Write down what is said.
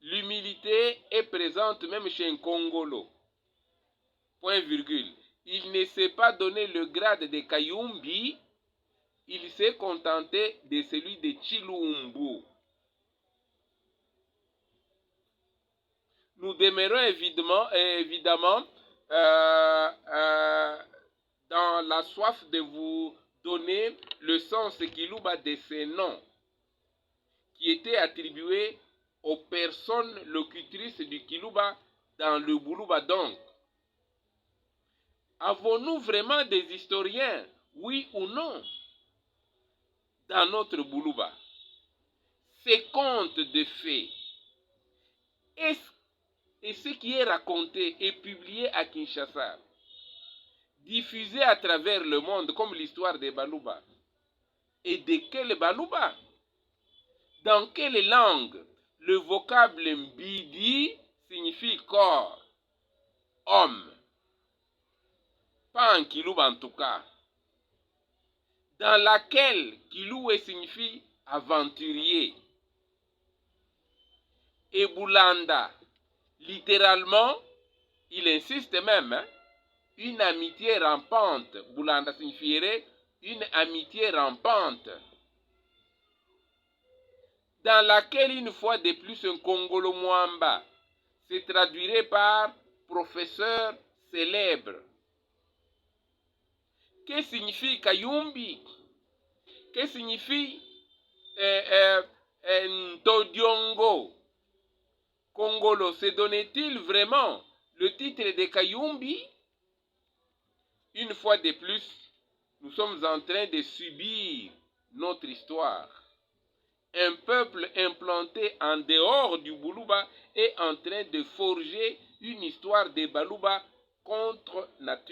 L'humilité est présente même chez Nkongolo. Point virgule. Il ne s'est pas donné le grade de Kayumbi, il s'est contenté de celui de Chilumbu. Nous demeurons évidemment dans la soif de vous donner le sens Kiluba de ces noms qui étaient attribués aux personnes locutrices du Kiluba dans le Buluba donc. Avons-nous vraiment des historiens, oui ou non, dans notre Buluba? Ces contes de fées, et ce qui est raconté et publié à Kinshasa, diffusé à travers le monde comme l'histoire des Baluba. Et de quel Baluba? Dans quelle langue? Le vocable Mbidi signifie corps, homme. Pas en Kilouba en tout cas. Dans laquelle Kiloué signifie aventurier. Et Boulanda, littéralement, il insiste même, une amitié rampante. Boulanda signifierait une amitié rampante. Dans laquelle, une fois de plus, un Congolo Mwamba se traduirait par professeur célèbre. Que signifie Kayumbi? Que signifie Ntodiongo? Congolo se donnait-il vraiment le titre de Kayumbi? Une fois de plus, nous sommes en train de subir notre histoire. Un peuple implanté en dehors du Buluba est en train de forger une histoire de Baluba contre nature.